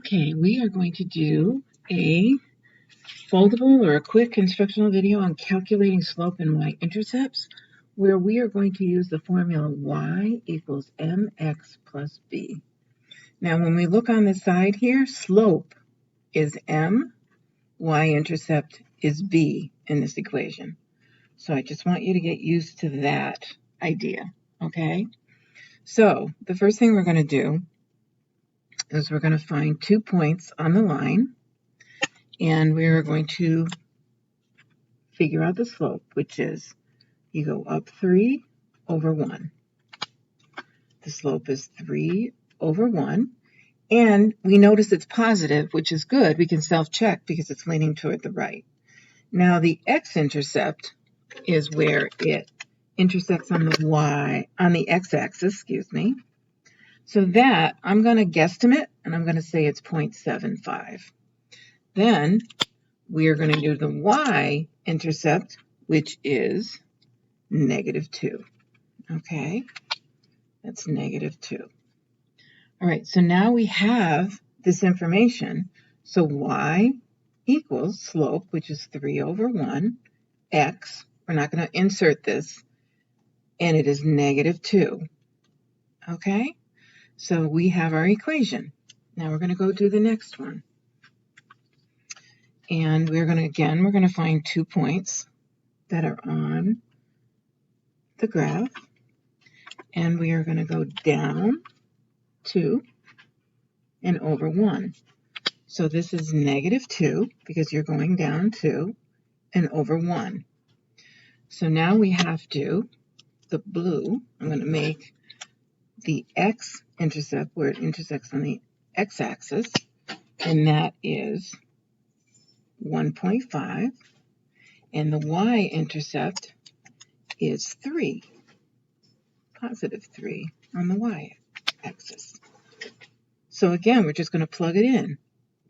Okay, we are going to do a foldable or a quick instructional video on calculating slope and y-intercepts, where we are going to use the formula y equals mx plus b. Now, when we look on the side here, slope is m, y-intercept is b in this equation. So I just want you to get used to that idea, okay? So the first thing we're going to do is we're going to find 2 points on the line, and we're going to figure out the slope, which is you go up 3 over 1. The slope is 3 over 1, and we notice it's positive, which is good. We can self-check because it's leaning toward the right. Now the x-intercept is where it intersects on the x-axis, So that, I'm going to guesstimate, and I'm going to say it's 0.75. Then we are going to do the y-intercept, which is -2. Okay, that's -2. All right, so now we have this information. So y equals slope, which is 3 over 1, x, we're not going to insert this, and it is -2. Okay, so we have our equation. Now we're going to go do the next one. And we're going to find 2 points that are on the graph. And we are going to go down 2 and over 1. So this is -2 because you're going down 2 and over 1. So now we have to, the blue, I'm going to make the x-intercept where it intersects on the x-axis, and that is 1.5, and the y-intercept is 3, +3 on the y-axis. So again, we're just going to plug it in.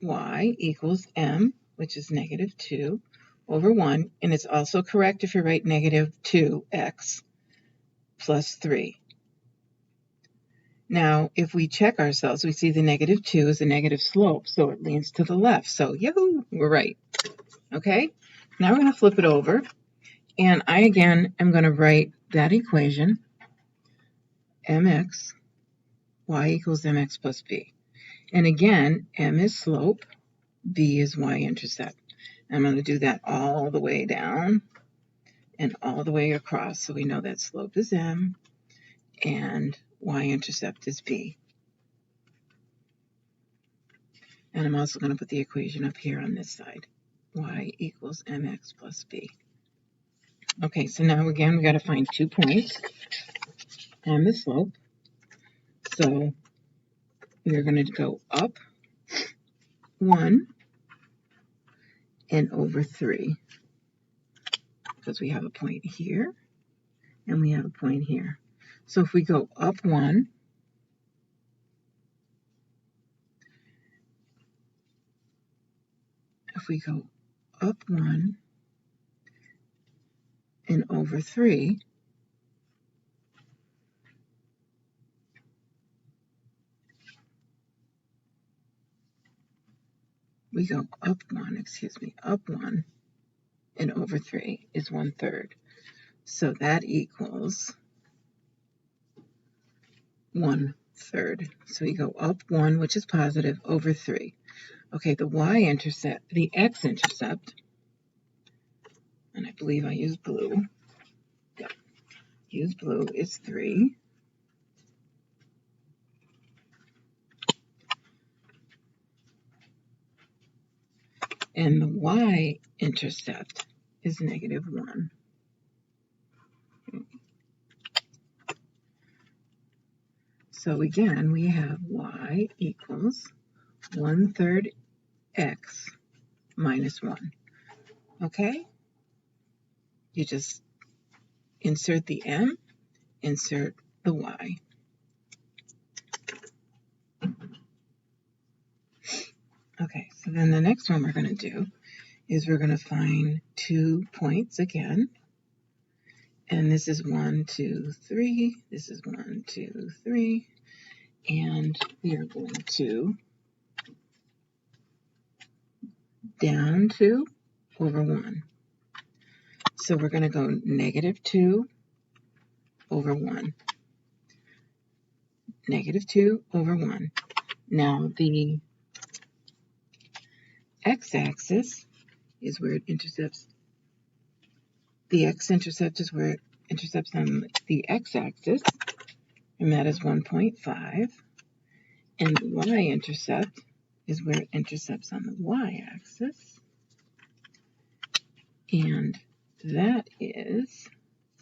Y equals m, which is -2 over 1, and it's also correct if you write -2x plus 3. Now, if we check ourselves, we see the -2 is a negative slope, so it leans to the left. So, yahoo, we're right. Okay, now we're going to flip it over, and I again am going to write that equation, mx, y equals mx plus b. And again, m is slope, b is y-intercept. I'm going to do that all the way down and all the way across, so we know that slope is m and y-intercept is b. And I'm also going to put the equation up here on this side, y equals mx plus b. Okay, so now again, we got to find 2 points on the slope. So we're going to go up 1 and over 3, because we have a point here and we have a point here. So if we go up 1, and over 3, we go up 1 and over 3 is 1/3. So that equals 1/3. So we go up 1, which is positive, over 3. Okay, the y-intercept, the x-intercept, and I believe I used blue. Yeah, use blue, is 3. And the y-intercept is -1. So again, we have y equals 1/3 x minus 1. Okay? You just insert the m, insert the y. Okay, so then the next one we're going to do is we're going to find 2 points again. And this is 1, 2, 3. This is 1, 2, 3. And we are going to down 2 over 1. So we're going to go negative 2 over 1. Negative 2 over 1. Now the x-axis is where it intercepts. The x-intercept is where it intercepts on the x-axis, and that is 1.5. And the y-intercept is where it intercepts on the y-axis, and that is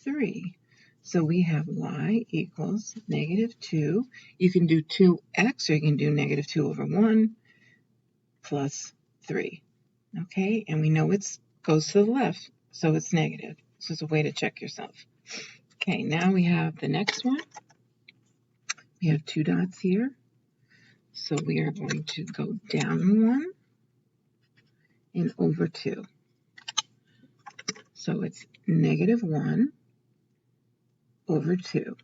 3. So we have y equals negative 2. You can do 2x, or you can do negative 2 over 1 plus 3. Okay, and we know it goes to the left, so it's negative. This is a way to check yourself. Okay, now we have the next one. We have 2 dots here. So we are going to go down 1 and over 2. So it's negative 1 over 2.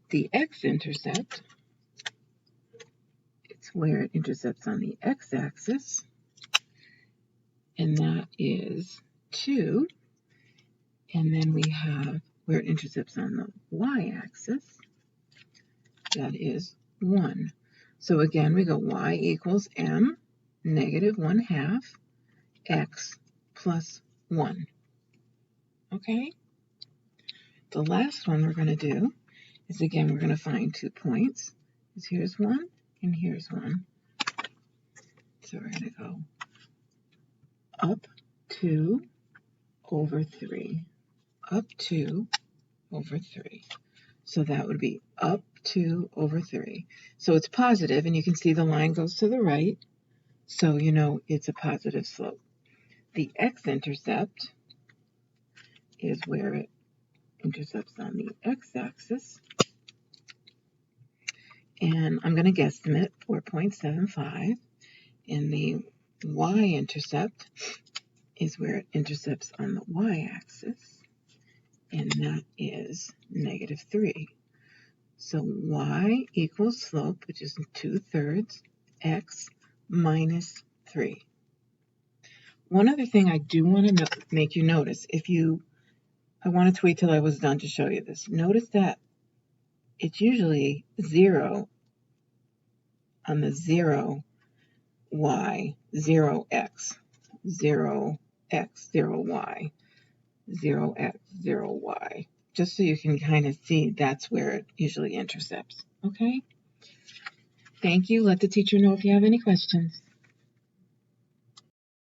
The x-intercept, it's where it intercepts on the x-axis, and that is 2. And then we have where it intercepts on the y-axis, that is 1. So again, we go y equals m negative 1/2 x plus 1. Okay? The last one we're going to do is, again, we're going to find 2 points. Here's 1 and here's 1. So we're going to go up 2 over 3. Up 2 over 3. So that would be up 2 over 3. So it's positive, and you can see the line goes to the right, so you know it's a positive slope. The x-intercept is where it intercepts on the x-axis, and I'm going to guesstimate 4.75, and the y-intercept is where it intercepts on the y-axis, and that is negative 3. So y equals slope, which is 2/3 x minus 3. One other thing I do want to make you notice, I wanted to wait till I was done to show you this. Notice that it's usually 0 on the 0 y, 0x, 0x, 0y, 0x, 0y. Just so you can kind of see that's where it usually intercepts. Okay? Thank you. Let the teacher know if you have any questions.